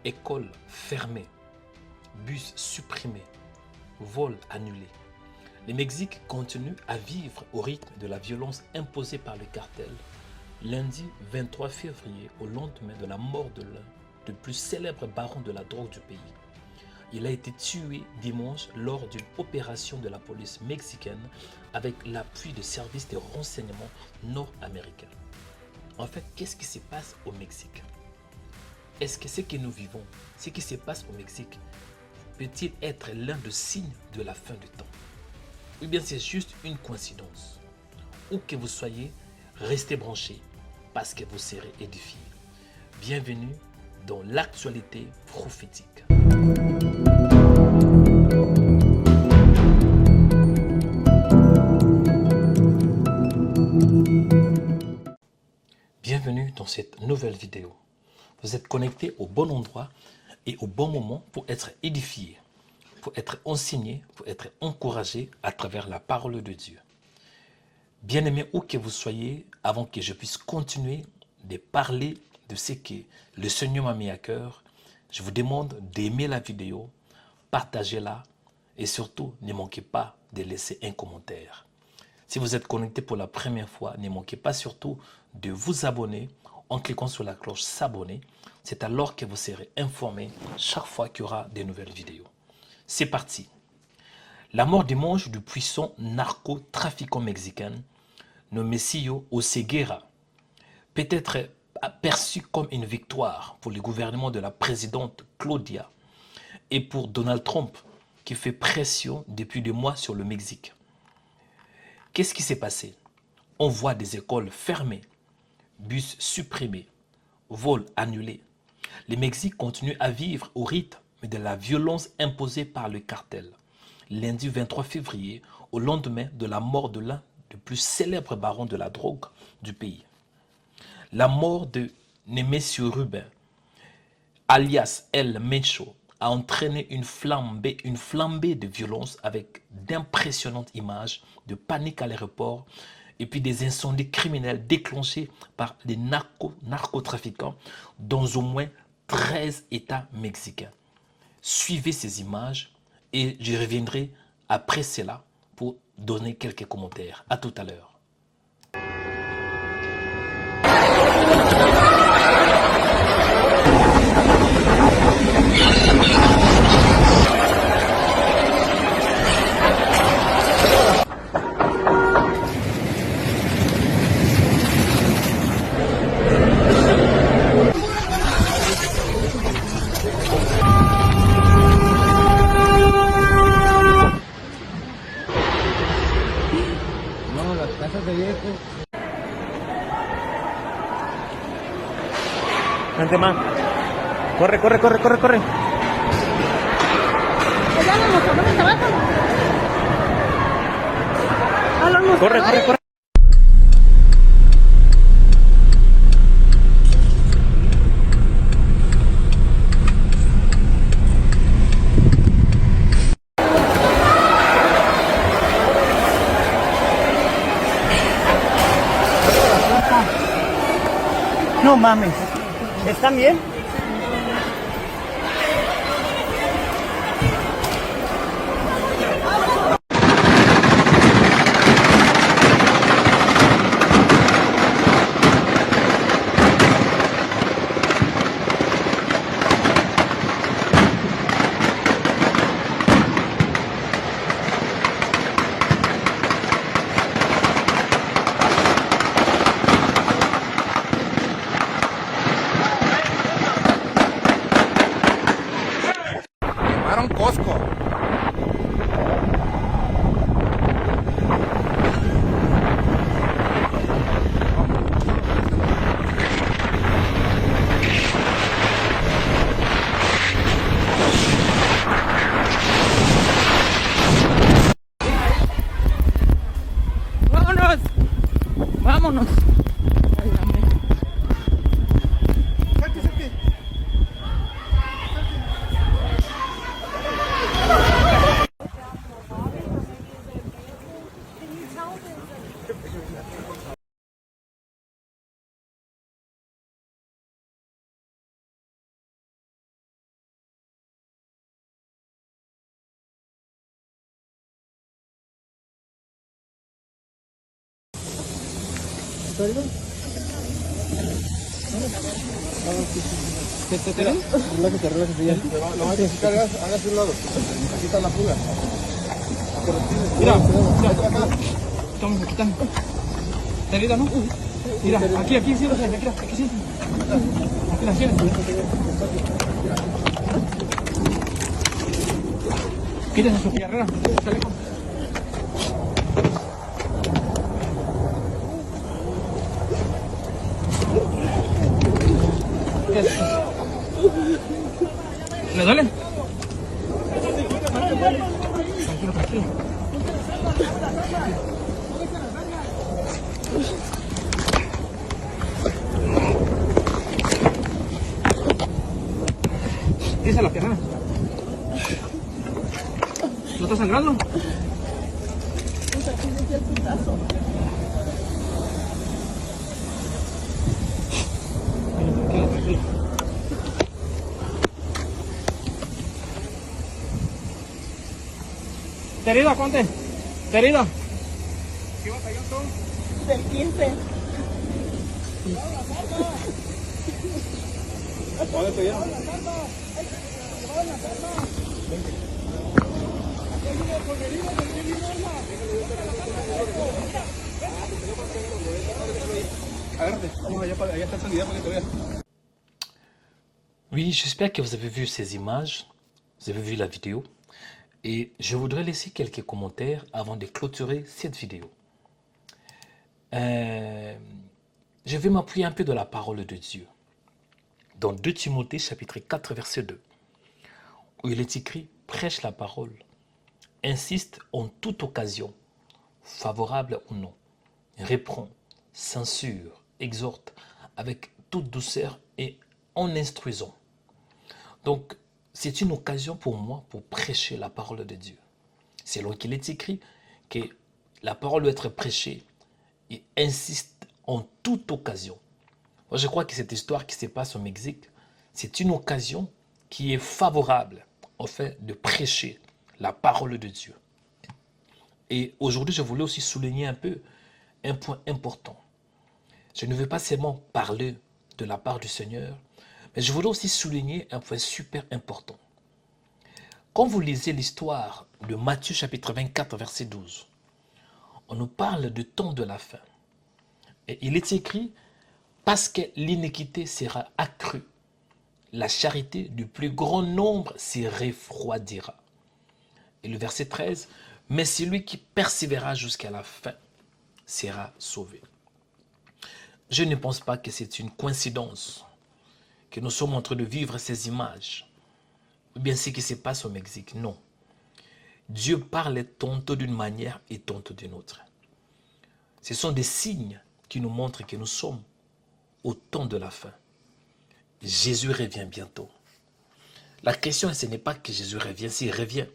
Écoles fermées, bus supprimés, vols annulés. Le Mexique continue à vivre au rythme de la violence imposée par le cartel. Lundi 23 février, au lendemain de la mort de l'un des plus célèbres barons de la drogue du pays. Il a été tué dimanche lors d'une opération de la police mexicaine avec l'appui de services de renseignement nord-américains. En fait, qu'est-ce qui se passe au Mexique? Est-ce que ce que nous vivons, ce qui se passe au Mexique, peut-il être l'un des signes de la fin du temps? Ou bien c'est juste une coïncidence? Où que vous soyez, restez branchés parce que vous serez édifiés. Bienvenue dans l'actualité prophétique. Bienvenue dans cette nouvelle vidéo. Vous êtes connecté au bon endroit et au bon moment pour être édifié, pour être enseigné, pour être encouragé à travers la parole de Dieu. Bien-aimés, où que vous soyez, avant que je puisse continuer de parler de ce que le Seigneur m'a mis à cœur, je vous demande d'aimer la vidéo, partagez-la et surtout ne manquez pas de laisser un commentaire. Si vous êtes connecté pour la première fois, ne manquez pas surtout de vous abonner en cliquant sur la cloche s'abonner. C'est alors que vous serez informé chaque fois qu'il y aura de nouvelles vidéos. C'est parti. La mort dimanche du puissant narcotrafiquant mexicain nommé Ciro Oseguera peut être perçue comme une victoire pour le gouvernement de la présidente Claudia et pour Donald Trump qui fait pression depuis des mois sur le Mexique. Qu'est-ce qui s'est passé? On voit des écoles fermées, bus supprimés, vols annulés. Le Mexique continue à vivre au rythme de la violence imposée par le cartel. Lundi 23 février, au lendemain de la mort de l'un des plus célèbres barons de la drogue du pays. La mort de Nemesio Rubin, alias El Mencho, a entraîné une flambée de violence avec d'impressionnantes images de panique à l'aéroport et puis des incendies criminels déclenchés par les narcotrafiquants dans au moins 13 États mexicains. Suivez ces images et je reviendrai après cela pour donner quelques commentaires. À tout à l'heure. Vente más. Corre, corre, corre, corre, corre. Corre, corre, corre. No mames. ¿Están bien? Relájate ya. Lo más que hágase un lado. Aquí está la fuga. Mira, estamos aquí, están. ¿Está herida, no? Mira, aquí sí, aquí sí. Aquí la tienes. Quítense su carrera, chaleco. ¿Qué es? ¿Le duele? Tranquilo. Dice la pierna. ¿No está sangrando? Tranquilo. ¿Te herida, Conte? ¿Te herida? ¿Qué batallón son? Del 15. ¿Dónde te llevan? Agárrate, vamos allá está salida para que te veas. Oui, j'espère que vous avez vu ces images, vous avez vu la vidéo. Et je voudrais laisser quelques commentaires avant de clôturer cette vidéo. Je vais m'appuyer un peu de la parole de Dieu. Dans 2 Timothée chapitre 4 verset 2, où il est écrit « Prêche la parole, insiste en toute occasion, favorable ou non, reprend, censure, exhorte avec toute douceur et en instruisant. » Donc, c'est une occasion pour moi pour prêcher la parole de Dieu. C'est là qu'il est écrit que la parole doit être prêchée et insiste en toute occasion. Moi, je crois que cette histoire qui se passe au Mexique, c'est une occasion qui est favorable au fait de prêcher la parole de Dieu. Et aujourd'hui, je voulais aussi souligner un peu un point important. Je ne veux pas seulement parler de la part du Seigneur, mais je voudrais aussi souligner un point super important. Quand vous lisez l'histoire de Matthieu chapitre 24 verset 12, on nous parle du temps de la fin. Et il est écrit « Parce que l'iniquité sera accrue, la charité du plus grand nombre s'y refroidira. » Et le verset 13 « Mais celui qui persévérera jusqu'à la fin sera sauvé. » Je ne pense pas que c'est une coïncidence que nous sommes en train de vivre ces images, ou bien ce qui se passe au Mexique. Non. Dieu parle tantôt d'une manière et tantôt d'une autre. Ce sont des signes qui nous montrent que nous sommes au temps de la fin. Jésus revient bientôt. La question, ce n'est pas que Jésus revient, s'il revient,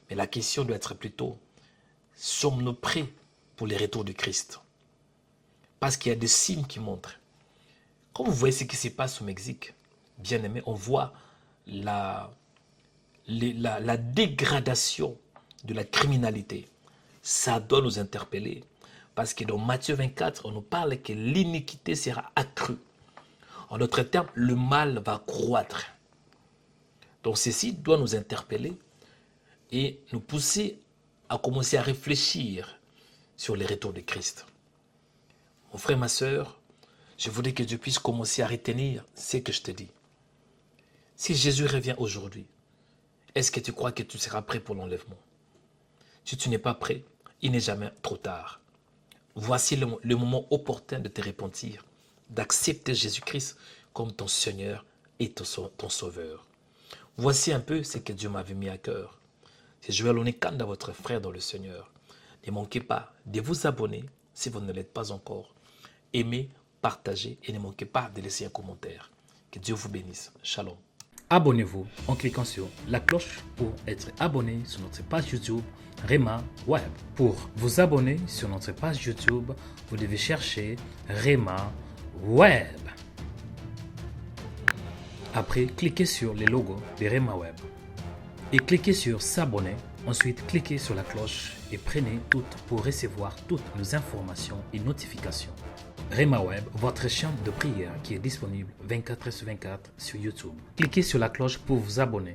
mais la question doit être plutôt, sommes-nous prêts pour le retour de Christ? Parce qu'il y a des signes qui montrent. Quand vous voyez ce qui se passe au Mexique, bien aimé, on voit la dégradation de la criminalité. Ça doit nous interpeller. Parce que dans Matthieu 24, on nous parle que l'iniquité sera accrue. En d'autres termes, le mal va croître. Donc ceci doit nous interpeller et nous pousser à commencer à réfléchir sur le retour de Christ. Mon frère, ma soeur, je voudrais que Dieu puisse commencer à retenir ce que je te dis. Si Jésus revient aujourd'hui, est-ce que tu crois que tu seras prêt pour l'enlèvement? Si tu n'es pas prêt, il n'est jamais trop tard. Voici le moment opportun de te repentir, d'accepter Jésus-Christ comme ton Seigneur et ton Sauveur. Voici un peu ce que Dieu m'avait mis à cœur. C'est Joël Onekanda, votre frère dans le Seigneur. Ne manquez pas de vous abonner si vous ne l'êtes pas encore. Aimez, partagez et ne manquez pas de laisser un commentaire. Que Dieu vous bénisse. Shalom. Abonnez-vous en cliquant sur la cloche pour être abonné sur notre page YouTube Rema Web. Pour vous abonner sur notre page YouTube, vous devez chercher Rema Web. Après, cliquez sur le logo de Rema Web et cliquez sur s'abonner. Ensuite, cliquez sur la cloche et prenez toutes pour recevoir toutes nos informations et notifications. Rema Web, votre chaîne de prière qui est disponible 24h sur 24 sur YouTube. Cliquez sur la cloche pour vous abonner.